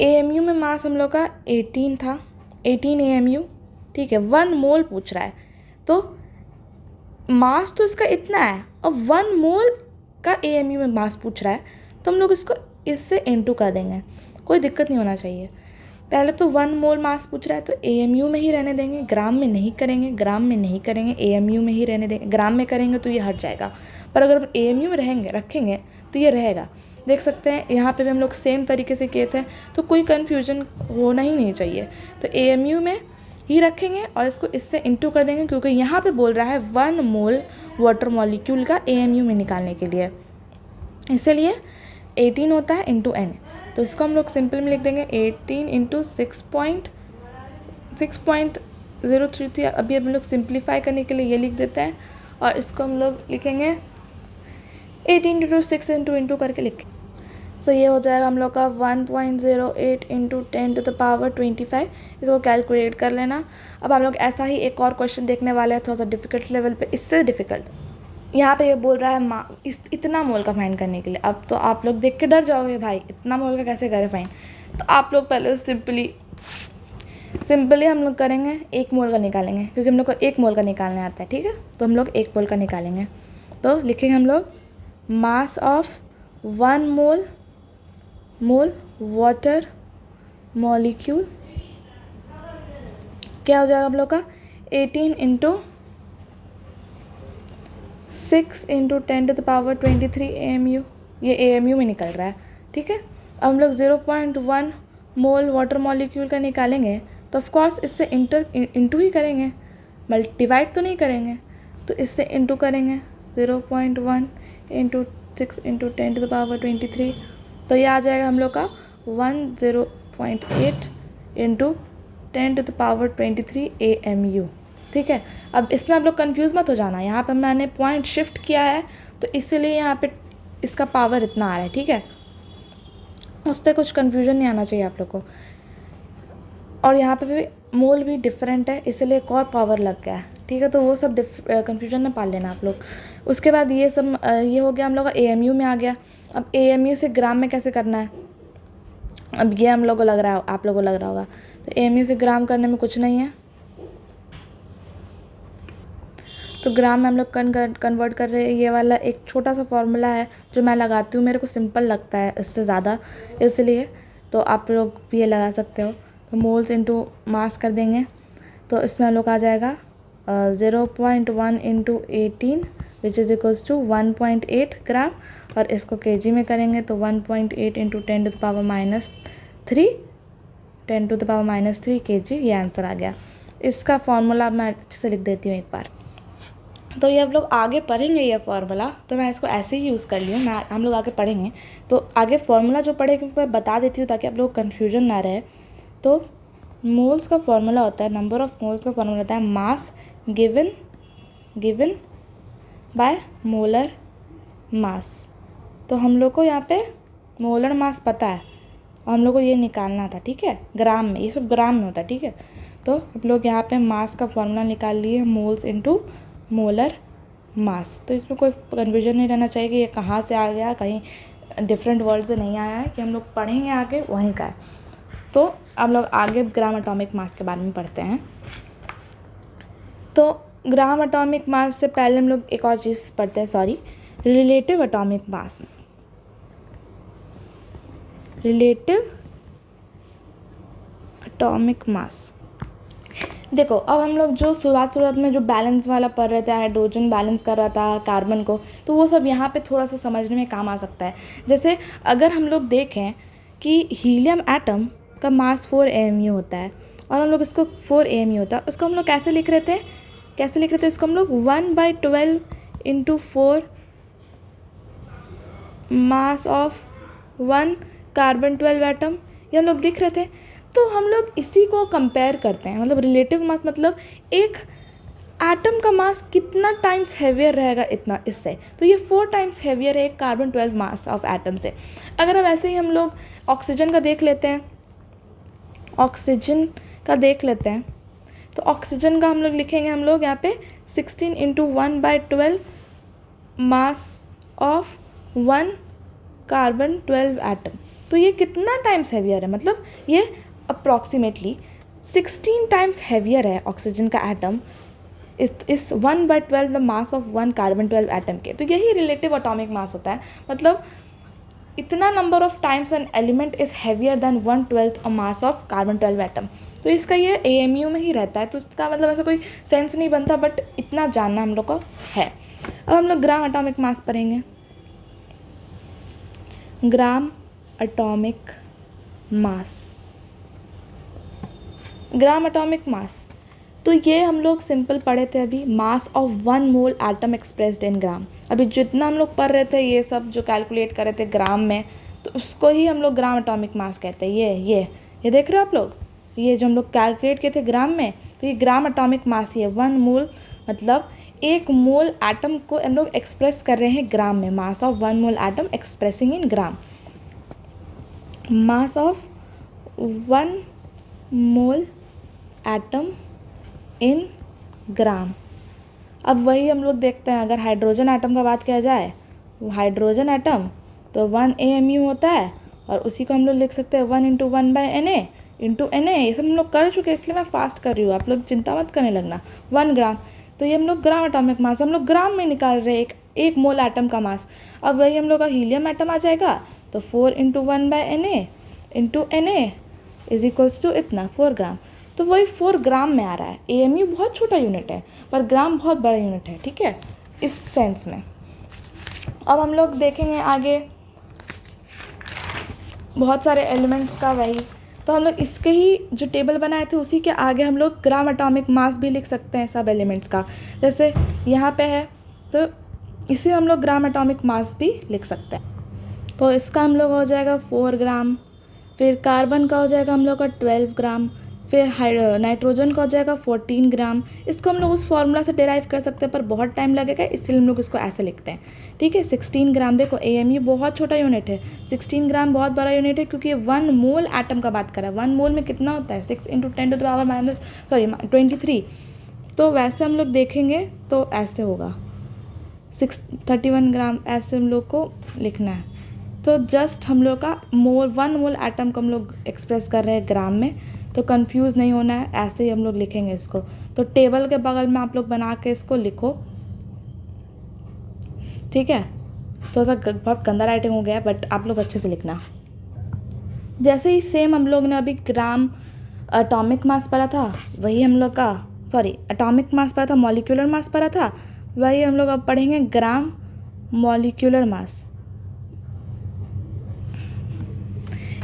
AMU में मास हम लोग का 18 था, 18 AMU, ठीक है। 1 मोल पूछ रहा है, तो मास तो इसका इतना है और 1 मोल का AMU में मास पूछ रहा है, तो हम लोग इसको इससे इनटू कर देंगे, कोई दिक्कत नहीं होना चाहिए। पहले तो 1 मोल मास पूछ रहा है तो AMU में ही रहने देंगे, ग्राम में नहीं करेंगे, ग्राम में नहीं करेंगे, AMU में ही रहने देंगे। ग्राम में करेंगे तो ये हट जाएगा, पर अगर AMU में रखेंगे तो ये रहेगा। देख सकते हैं यहाँ पे भी हम लोग सेम तरीके से किए थे, तो कोई कन्फ्यूजन होना ही नहीं चाहिए। तो AMU में ही रखेंगे और इसको इससे इनटू कर देंगे, क्योंकि यहाँ पे बोल रहा है 1 मोल वाटर मॉलिक्यूल का AMU में निकालने के लिए, इसलिए 18 होता है इंटू N। तो इसको हम लोग सिंपल में लिख देंगे 18 इंटू 6.033। अभी हम लोग सिंप्लीफाई करने के लिए ये लिख देते हैं, और इसको हम लोग लिखेंगे 18 इंटू 6 इंटू करके लिखें। सो ये हो जाएगा हम लोग का 1.08 इंटू 10⁻25। इसको कैलकुलेट कर लेना। अब हम लोग ऐसा ही एक और क्वेश्चन देखने वाले हैं, थोड़ा सा डिफ़िकल्ट लेवल पे, इससे डिफ़िकल्ट। यहाँ पे ये बोल रहा है इतना मोल का फाइंड करने के लिए। अब तो आप लोग देख के डर जाओगे, भाई इतना मोल का कैसे करें फाइंड। तो आप लोग पहले सिंपली हम लोग करेंगे 1 मोल का निकालेंगे, क्योंकि हम लोग को 1 मोल का निकालने आता है, ठीक है। तो हम लोग 1 मोल का निकालेंगे, तो लिखेंगे हम लोग mass of 1 mole water molecule क्या हो जाएगा हम लोग का 18 इंटू 6 इंटू 10⁻23 AMU। ये AMU में निकल रहा है, ठीक है। अब हम लोग 0.1 मोल वाटर मॉलिक्यूल का निकालेंगे, तो ऑफकोर्स इससे इंटू ही करेंगे, डिवाइड तो नहीं करेंगे। तो इससे इंटू करेंगे 0.1 इंटू 6 इंटू 10⁻23। तो ये आ जाएगा हम लोग का 10.8 इंटू 10⁻23 AMU, ठीक है। अब इसमें आप लोग कंफ्यूज मत हो जाना, यहाँ पर मैंने पॉइंट शिफ्ट किया है, तो इसीलिए यहाँ पे इसका पावर इतना आ रहा है, ठीक है। उससे कुछ कंफ्यूजन नहीं आना चाहिए आप लोग को। और यहाँ पे भी मोल भी डिफरेंट है, इसलिए एक और पावर लग गया है, ठीक है। तो वो सब कंफ्यूजन ना पाल लेना आप लोग। उसके बाद ये सब ये हो गया हम लोग का AMU में आ गया। अब AMU से ग्राम में कैसे करना है, अब ये हम लोग को लग रहा है, आप लोगों को लग रहा होगा। तो AMU से ग्राम करने में कुछ नहीं है, तो ग्राम में हम लोग कन्वर्ट कर रहे हैं। ये वाला एक छोटा सा फॉर्मूला है जो मैं लगाती हूँ, मेरे को सिंपल लगता है इससे ज़्यादा, इसलिए तो आप लोग भी ये लगा सकते हो। तो मोल्स इंटू मास कर देंगे, तो इसमें हम लोग आ जाएगा 0.1 into 18 which is equals to 1.8 gram. और इसको केजी में करेंगे तो 1.8 इंटू 10⁻³ kg, ये आंसर आ गया। इसका फॉर्मूला मैं अच्छे से लिख देती हूँ एक बार। तो ये हम लोग आगे पढ़ेंगे ये फार्मूला, तो मैं इसको ऐसे ही यूज़ कर लिया। हम लोग आगे पढ़ेंगे तो आगे फार्मूला जो पढ़ेंगे मैं बता देती हूँ ताकि आप लोग कन्फ्यूजन ना रहे। तो मोल्स का फार्मूला होता है, नंबर ऑफ मोल्स का फार्मूला होता है mass given by molar mass. तो हम लोग को यहाँ पे मोलर मास पता है और हम लोग को ये निकालना था, ठीक है, ग्राम में। ये सब ग्राम में होता है, ठीक है। तो हम लोग यहाँ पे मास का फार्मूला निकाल लिए, मोल्स इंटू मोलर मास। तो इसमें कोई कन्फ्यूजन नहीं रहना चाहिए कि ये कहाँ से आ गया, कहीं डिफरेंट वर्ड से नहीं आया है, कि हम लोग पढ़ेंगे आगे वहीं का है। तो हम लोग आगे ग्राम एटॉमिक मास के बारे में पढ़ते हैं। तो ग्राम एटॉमिक मास से पहले हम लोग एक और चीज़ पढ़ते हैं, sorry, relative atomic mass. Relative atomic mass. देखो अब हम लोग जो शुरुआत में जो बैलेंस वाला पढ़ रहे थे, हाइड्रोजन बैलेंस कर रहा था कार्बन को, तो वो सब यहाँ पे थोड़ा सा समझने में काम आ सकता है। जैसे अगर हम लोग देखें कि हीलियम एटम का मास 4 AMU होता है और हम लोग इसको 4 AMU होता है, उसको हम लोग कैसे लिख रहे थे, इसको हम लोग 1/12 × 4 मास ऑफ 1 कार्बन 12 एटम, ये हम लोग दिख रहे थे। तो हम लोग इसी को कंपेयर करते हैं, मतलब रिलेटिव मास मतलब एक एटम का मास कितना टाइम्स हैवियर रहेगा इतना इससे, तो ये 4 टाइम्स हैवियर है एक कार्बन 12 मास ऑफ एटम से। अगर अब ऐसे ही हम लोग ऑक्सीजन का देख लेते हैं, तो ऑक्सीजन का हम लोग लिखेंगे हम लोग यहाँ पे 16 × 1/12 मास ऑफ 1 कार्बन 12 एटम। तो ये कितना टाइम्स हैवियर है, मतलब ये अप्रॉक्सीमेटली 16 टाइम्स हैवियर है ऑक्सीजन का एटम इस 1/12 the mass of 1 carbon 12 atom के। तो यही रिलेटिव एटॉमिक मास होता है, मतलब इतना number of times an element is heavier than 1/12 a mass of carbon 12 atom. तो इसका ये AMU में ही रहता है, तो इसका मतलब ऐसा कोई सेंस नहीं बनता, बट इतना जानना हम लोग को है। अब हम लोग ग्राम एटॉमिक मास पढ़ेंगे। Gram atomic mass, gram atomic mass, तो ये हम लोग सिंपल पढ़े थे अभी, mass of 1 mole atom expressed in gram. अभी जितना हम लोग पढ़ रहे थे ये सब जो कैलकुलेट कर रहे थे ग्राम में, तो उसको ही हम लोग ग्राम एटॉमिक मास कहते हैं। ये देख रहे हो आप लोग, ये जो हम लोग कैलकुलेट किए थे ग्राम में, तो ये ग्राम एटॉमिक मास ही है। 1 मोल मतलब 1 मोल एटम को हम लोग एक्सप्रेस कर रहे हैं ग्राम में, mass of 1 mole atom expressing in gram, mass of 1 mole atom in gram. अब वही हम लोग देखते हैं, अगर हाइड्रोजन एटम का बात किया जाए, हाइड्रोजन एटम तो 1 AMU होता है, और उसी को हम लोग लिख सकते हैं 1 × 1/Na × Na। ये सब हम लोग कर चुके हैं, इसलिए मैं फास्ट कर रही हूँ, आप लोग चिंता मत करने लगना। 1 ग्राम, तो ये हम लोग ग्राम एटॉमिक मास हम लोग ग्राम में निकाल रहे हैं, एक मोल एटम का मास। अब वही हम लोग का हीलियम एटम आ जाएगा, तो 4 × 1/Na × Na = इतना 4 ग्राम। तो वही 4 ग्राम में आ रहा है। AMU बहुत छोटा यूनिट है, पर ग्राम बहुत बड़ा यूनिट है, ठीक है, इस सेंस में। अब हम लोग देखेंगे आगे बहुत सारे एलिमेंट्स का, वही तो हम लोग इसके ही जो टेबल बनाए थे उसी के आगे हम लोग ग्राम एटॉमिक मास भी लिख सकते हैं सब एलिमेंट्स का। जैसे यहाँ पे है, तो इसे हम लोग ग्राम एटॉमिक मास भी लिख सकते हैं। तो इसका हम लोग हो जाएगा 4 ग्राम, फिर कार्बन का हो जाएगा हम लोग का 12 ग्राम, फिर नाइट्रोजन का हो जाएगा 14 ग्राम। इसको हम लोग उस फॉर्मूला से डेराइव कर सकते हैं, पर बहुत टाइम लगेगा, इसलिए हम लोग इसको ऐसे लिखते हैं, ठीक है। 16 ग्राम, देखो AMU बहुत छोटा यूनिट है, 16 ग्राम बहुत बड़ा यूनिट है, क्योंकि ये 1 मोल एटम का बात कर रहा है। 1 मोल में कितना होता है, 6 × 10⁻³ 23। तो वैसे हम लोग देखेंगे तो ऐसे होगा 31 ग्राम, ऐसे हम लोग को लिखना है। तो जस्ट हम लोग का 1 मोल एटम को हम लोग एक्सप्रेस कर रहे हैं ग्राम में, तो कंफ्यूज नहीं होना है, ऐसे ही हम लोग लिखेंगे इसको। तो टेबल के बगल में आप लोग बना के इसको लिखो, ठीक है। तो ऐसा बहुत गंदा राइटिंग हो गया, बट आप लोग अच्छे से लिखना। जैसे ही सेम हम लोग ने अभी ग्राम एटॉमिक मास पढ़ा था, वही हम लोग का, सॉरी एटॉमिक मास पढ़ा था, मॉलिक्यूलर मास पढ़ा था, वही हम लोग अब पढ़ेंगे ग्राम मॉलिक्यूलर मास।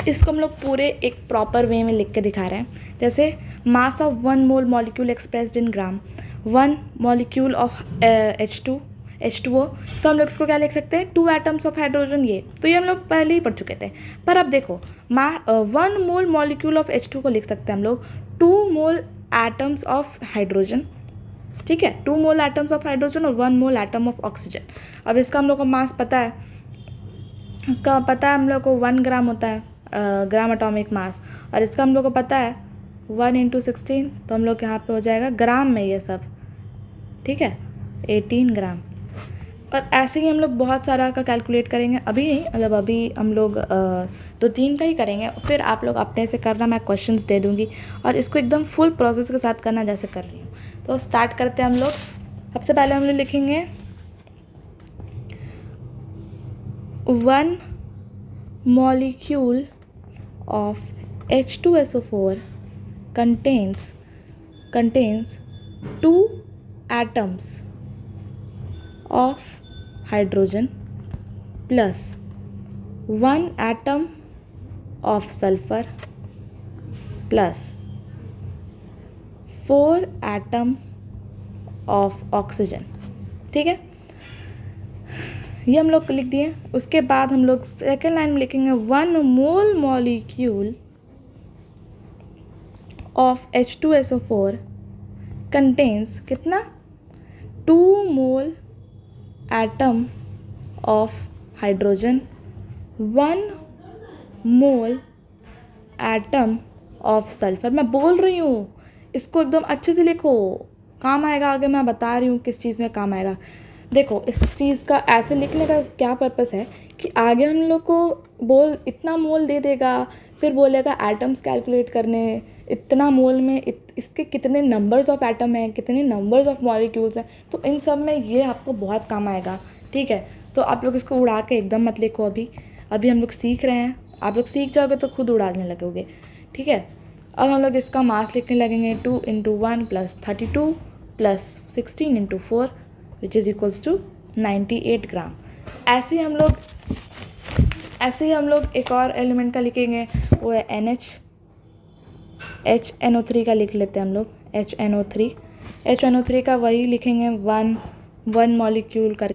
इसको हम लोग पूरे एक प्रॉपर वे में लिख के दिखा रहे हैं। जैसे मास of 1 mole molecule expressed in gram, 1 molecule of H2O, तो हम लोग इसको क्या लिख सकते हैं, 2 एटम्स ऑफ हाइड्रोजन। ये तो ये हम लोग पहले ही पढ़ चुके थे, पर अब देखो 1 मोल मॉलिक्यूल ऑफ H2 को लिख सकते हैं हम लोग 2 मोल एटम्स ऑफ हाइड्रोजन, ठीक है, 2 मोल एटम्स ऑफ हाइड्रोजन और 1 मोल एटम ऑफ ऑक्सीजन। अब इसका हम लोग को मास पता है, इसका पता है हम लोग को 1 ग्राम होता है ग्राम एटॉमिक मास, और इसका हम लोग को पता है 1 × 16, तो हम लोग यहाँ पे हो जाएगा ग्राम में ये सब, ठीक है, 18 ग्राम। और ऐसे ही हम लोग बहुत सारा का कैलकुलेट करेंगे, अभी नहीं, मतलब अभी हम लोग 2-3 का ही करेंगे, फिर आप लोग अपने से करना, मैं क्वेश्चंस दे दूँगी, और इसको एकदम फुल प्रोसेस के साथ करना जैसे कर रही हूँ। तो स्टार्ट करते हैं हम लोग। सबसे पहले हम लोग लिखेंगे 1 molecule of H2SO4 contains 2 atoms of hydrogen plus 1 atom of sulfur plus 4 atom of oxygen। ठीक है, ये हम लोग लिख दिए। उसके बाद हम लोग सेकेंड लाइन में लिखेंगे 1 मोल मॉलिक्यूल ऑफ H2SO4 कंटेन्स कितना 2 मोल atom of hydrogen 1 mole atom of sulphur. मैं बोल रही हूँ, इसको एकदम अच्छे से लिखो, काम आएगा आगे। मैं बता रही हूँ किस चीज़ में काम आएगा। देखो, इस चीज़ का ऐसे लिखने का क्या पर्पस है कि आगे हम लोग को इतना मोल दे देगा, फिर बोलेगा एटम्स कैलकुलेट करने, इतना मोल में इसके कितने नंबर्स ऑफ एटम हैं, कितने नंबर्स ऑफ मॉलिक्यूल्स हैं। तो इन सब में ये आपको बहुत काम आएगा। ठीक है, तो आप लोग इसको उड़ा के एकदम मत लिखो। अभी हम लोग सीख रहे हैं, आप लोग सीख जाओगे तो खुद उड़ाने लगोगे। ठीक है, अब हम लोग इसका मास लिखने लगेंगे 2 × 1 + 32 + 16 × 4 विच इज़ इक्वल्स टू 98 ग्राम। ऐसे ही हम लोग एक और एलिमेंट का लिखेंगे, वो है HNO3 का लिख लेते हैं हम लोग। HNO3 का वही लिखेंगे 1 मॉलिक्यूल कर।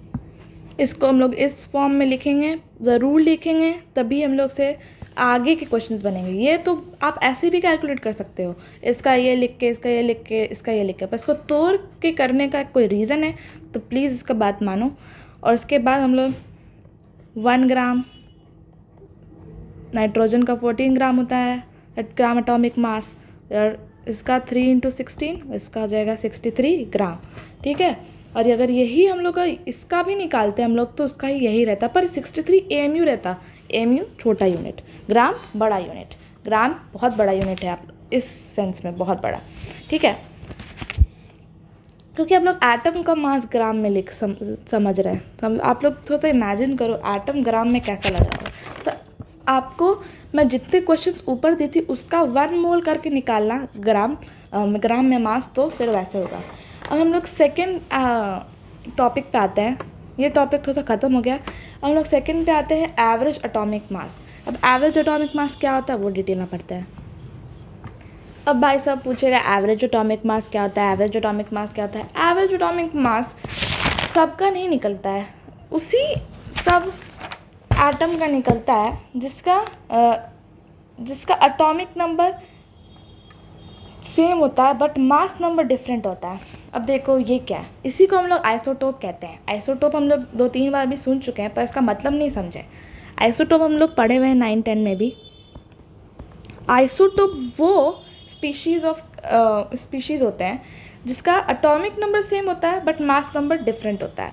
इसको हम लोग इस फॉर्म में लिखेंगे, ज़रूर लिखेंगे, तभी हम लोग से आगे के क्वेश्चंस बनेंगे। ये तो आप ऐसे भी कैलकुलेट कर सकते हो, इसका ये लिख के, इसका ये लिख के, इसका ये लिख के। पर इसको तोड़ के करने का कोई रीज़न है तो प्लीज़ इसका बात मानो। और उसके बाद हम लोग 1 ग्राम नाइट्रोजन का 14 ग्राम होता है ग्राम एटॉमिक मास, और इसका 3 × 16, इसका आ जाएगा 63 ग्राम। ठीक है, और अगर यही हम लोग का इसका भी निकालते हैं हम लोग तो उसका ही यही रहता, पर 63 AMU रहता। AMU छोटा यूनिट, ग्राम बड़ा यूनिट। ग्राम बहुत बड़ा यूनिट है, आप इस सेंस में बहुत बड़ा। ठीक है, क्योंकि आप लोग एटम का मास ग्राम में समझ रहे हैं। आप लोग थोड़ा सा इमेजिन करो एटम ग्राम में कैसा लग रहा होगा। तो आपको मैं जितने क्वेश्चंस ऊपर दी थी उसका 1 मोल करके निकालना ग्राम में मास, तो फिर वैसे होगा। अब हम लोग सेकेंड टॉपिक पे आते हैं। ये टॉपिक थोड़ा सा ख़त्म हो गया। अब हम लोग सेकेंड पे आते हैं, एवरेज एटॉमिक मास। अब एवरेज एटॉमिक मास क्या होता है वो डिटेल में पढ़ते हैं। अब भाई साहब पूछेगा एवरेज एटॉमिक मास क्या होता है, एवरेज एटॉमिक मास क्या होता है। एवरेज एटॉमिक मास सबका नहीं निकलता है, उसी सब एटम का निकलता है जिसका एटॉमिक नंबर सेम होता है बट मास नंबर डिफरेंट होता है। अब देखो ये क्या है, इसी को हम लोग आइसोटोप कहते हैं। आइसोटोप हम लोग 2-3 बार भी सुन चुके हैं, पर इसका मतलब नहीं समझे। आइसोटोप हम लोग पढ़े हुए हैं 9-10 में भी। आइसोटोप वो स्पीशीज़ होते हैं जिसका एटॉमिक नंबर सेम होता है बट मास नंबर डिफरेंट होता है।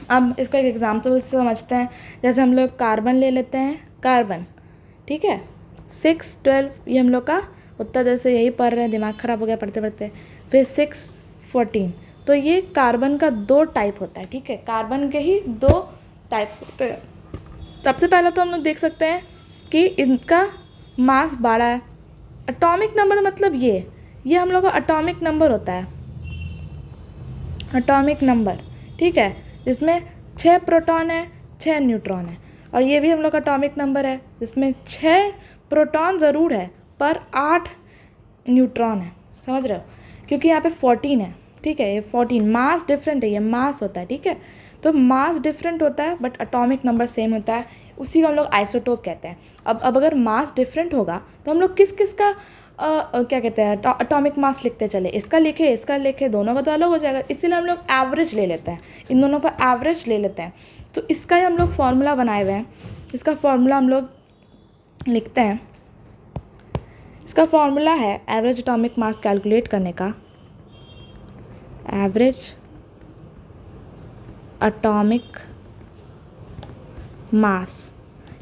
अब इसको एक एग्जाम्पल से समझते हैं। जैसे हम लोग कार्बन ले लेते हैं, कार्बन, ठीक है, 6, 12 ये हम लोग का उतना देर से यही पढ़ रहे हैं, दिमाग ख़राब हो गया पढ़ते पढ़ते। फिर 6, 14, तो ये कार्बन का 2 टाइप होता है। ठीक है, कार्बन के ही 2 टाइप्स होते हैं। सबसे पहले तो हम लोग देख सकते हैं कि इनका मास 12 है। एटॉमिक नंबर मतलब ये हम लोग का एटॉमिक नंबर होता है, एटॉमिक नंबर। ठीक है, जिसमें 6 प्रोटॉन है, 6 न्यूट्रॉन है। और ये भी हम लोग का एटॉमिक नंबर है जिसमें 6 प्रोटॉन ज़रूर है पर 8 न्यूट्रॉन है। समझ रहे हो, क्योंकि यहाँ पे 14 है। ठीक है, ये 14 मास डिफरेंट है, ये मास होता है। ठीक है, तो मास डिफरेंट होता है बट एटॉमिक नंबर सेम होता है, उसी को हम लोग आइसोटोप कहते हैं। अब अगर मास डिफरेंट होगा तो हम लोग किस का क्या कहते हैं एटॉमिक मास लिखते चले, इसका लिखे, दोनों का तो अलग हो जाएगा। इसीलिए हम लोग एवरेज ले लेते हैं, इन दोनों का एवरेज ले लेते हैं। तो इसका ही हम लोग फॉर्मूला बनाए हुए हैं, इसका फॉर्मूला हम लोग लिखते हैं। इसका फॉर्मूला है एवरेज एटॉमिक मास कैलकुलेट करने का। एवरेज एटॉमिक मास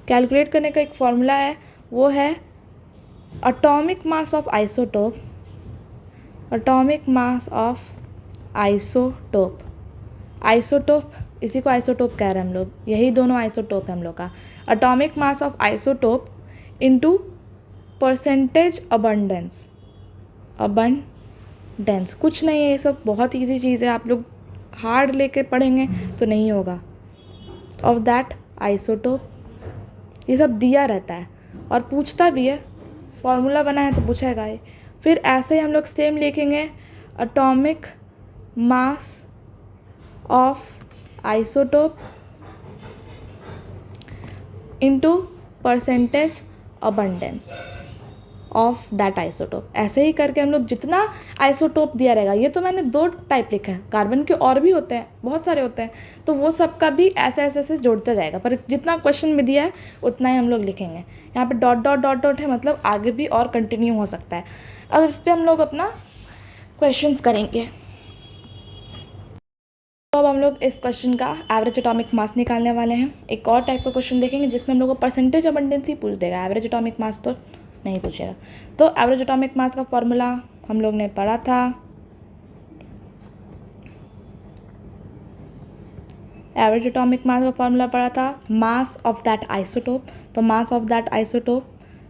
कैलकुलेट करने का एक फॉर्मूला है, वो है atomic mass of isotope, atomic mass of isotope. Isotope, इसी को आइसोटोप कह रहे हैं हम लोग, यही दोनों आइसोटोप है हम लोग का। Atomic mass of isotope into percentage abundance. Abundance कुछ नहीं है, ये सब बहुत इजी चीज़ है, आप लोग हार्ड लेके पढ़ेंगे तो नहीं होगा। ऑफ दैट आइसोटोप, ये सब दिया रहता है और पूछता भी है, फॉर्मूला बना है तो पूछेगा ही। फिर ऐसे ही हम लोग सेम लिखेंगे, atomic mass of isotope into percentage abundance of that isotope. ऐसे ही करके हम लोग जितना आइसोटोप दिया रहेगा, ये तो मैंने 2 टाइप लिखा है, कार्बन के और भी होते हैं, बहुत सारे होते हैं, तो वो सब का भी ऐसे ऐसे ऐसे जोड़ता जाएगा, पर जितना क्वेश्चन में दिया है उतना ही हम लोग लिखेंगे। यहाँ पे डॉट डॉट डॉट डॉट है, मतलब आगे भी और कंटिन्यू हो सकता है। अब इस पर हम लोग अपना क्वेश्चंस करेंगे। तो अब हम लोग इस क्वेश्चन का एवरेज एटॉमिक मास निकालने वाले हैं। एक और टाइप का क्वेश्चन देखेंगे जिसमें हम लोग को परसेंटेज अबंडेंस ही पूछ देगा, एवरेज एटॉमिक मास तो नहीं पूछेगा। तो एवरेज एटॉमिक मास का फॉर्मूला हम लोग ने पढ़ा था, एवरेज एटॉमिक मास का फॉर्मूला पढ़ा था, मास ऑफ दैट आइसोटोप। तो मास ऑफ दैट आइसोटोप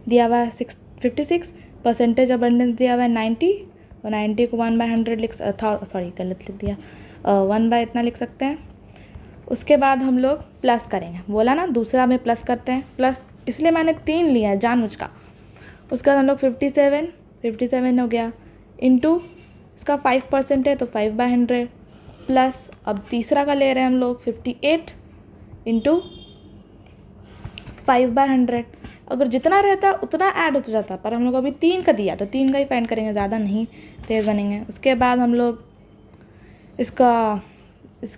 दिया हुआ है 56, परसेंटेज अबंडेंस दिया हुआ है 90, और 90 को 1/100 लिख था, सॉरी गलत लिख दिया, 1 बाय इतना लिख सकते हैं। उसके बाद हम लोग प्लस करेंगे, बोला ना दूसरा में प्लस करते हैं, प्लस इसलिए मैंने 3 लिया है जानबूझ का। उसके बाद हम लोग 57 हो गया, इनटू इसका 5% है तो 5/100, प्लस अब तीसरा का ले रहे हैं हम लोग 58 इंटू 5/100। अगर जितना रहता उतना ऐड होता जाता, पर हम लोग अभी 3 का दिया तो 3 का ही फाइंड करेंगे, ज़्यादा नहीं तेज़ बनेंगे। उसके बाद हम लोग इसको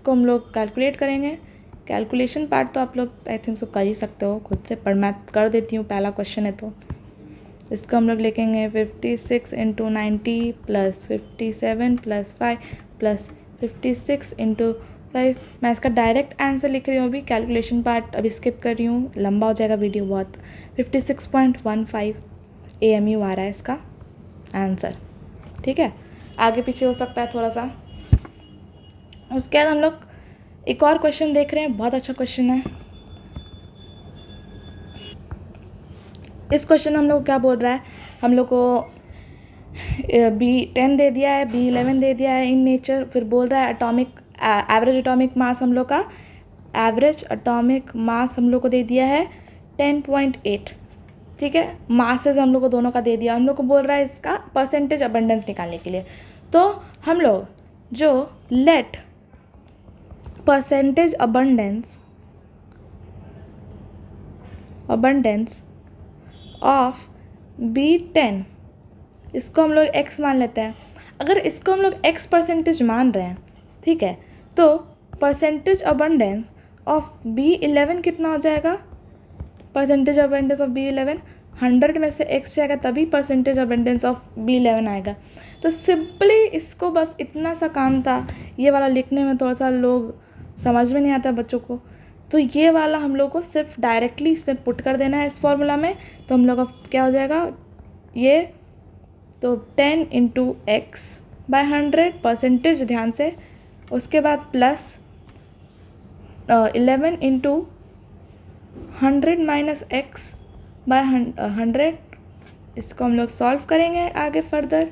हम लोग कैलकुलेट करेंगे। कैलकुलेशन पार्ट तो आप लोग आई थिंक सो कर ही सकते हो खुद से, पर मैं कर देती हूँ, पहला क्वेश्चन है तो। इसको हम लोग लिखेंगे 56 into 90 plus 57 plus 5 plus 56 into 5। मैं इसका डायरेक्ट आंसर लिख रही हूँ, अभी कैलकुलेशन पार्ट अभी स्किप कर रही हूँ, लंबा हो जाएगा वीडियो बहुत। 56.15 AMU आ रहा है इसका आंसर, ठीक है। आगे पीछे हो सकता है थोड़ा सा। उसके बाद हम लोग एक और क्वेश्चन देख रहे हैं, बहुत अच्छा क्वेश्चन है। इस क्वेश्चन में हम लोग को क्या बोल रहा है, हम लोग को B10 दे दिया है, B11 दे दिया है इन नेचर, फिर बोल रहा है एवरेज एटॉमिक मास हम लोग का, एवरेज एटॉमिक मास हम लोग को दे दिया है 10.8, ठीक है। मासेस हम लोग को दोनों का दे दिया, हम लोग को बोल रहा है इसका परसेंटेज अबंडेंस निकालने के लिए। तो हम लोग जो late percentage abundance of B10, इसको हम लोग x मान लेते हैं। अगर इसको हम लोग x परसेंटेज मान रहे हैं, ठीक है, तो परसेंटेज अबंडेंस ऑफ B11 कितना हो जाएगा, परसेंटेज अबंडेंस ऑफ B11 100 में से x जाएगा, तभी परसेंटेज अबंडेंस ऑफ B11 आएगा। तो सिंपली इसको बस इतना सा काम था, ये वाला लिखने में थोड़ा सा लोग समझ में नहीं आता बच्चों को, तो ये वाला हम लोग को सिर्फ डायरेक्टली इसमें पुट कर देना है इस फॉर्मूला में। तो हम लोग का क्या हो जाएगा ये, तो 10 इंटू x/100 परसेंटेज, ध्यान से, उसके बाद प्लस 11 इंटू 100 माइनस x/100। इसको हम लोग सॉल्व करेंगे आगे further.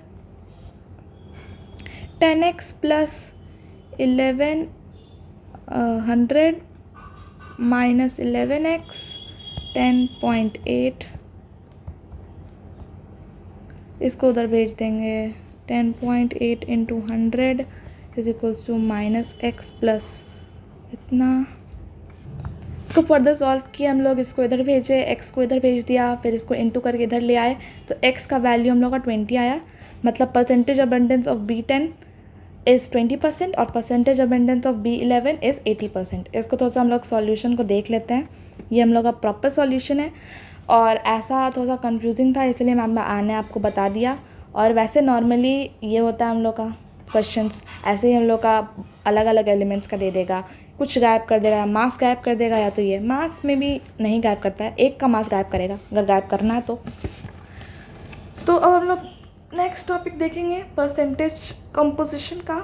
10x plus 1100 minus 11x 10.8, इसको उधर भेज देंगे। 10.8 into 100 is equals to minus x plus इतना। इसको फर्दर सॉल्व किया हम लोग, इसको इधर भेजे, x को इधर भेज दिया, फिर इसको इंटू करके इधर ले आए, तो x का वैल्यू हम लोग का 20 आया। मतलब percentage abundance of B10 is 20% और percentage abundance of B11 is 80%। इसको थोड़ा सा हम लोग सॉल्यूशन को देख लेते हैं। ये हम लोग का प्रॉपर सॉल्यूशन है, और ऐसा थोड़ा सा कंफ्यूजिंग था इसलिए मैंने आपको बता दिया। और वैसे नॉर्मली ये होता है हम लोग का क्वेश्चंस, ऐसे ही हम लोग का अलग अलग एलिमेंट्स का दे देगा, कुछ गायब कर देगा, मास गायब कर देगा, या तो ये मास में भी नहीं गायब करता है, एक का मास गायब करेगा अगर गायब करना है तो। अब हम लोग नेक्स्ट टॉपिक देखेंगे परसेंटेज कंपोजिशन का।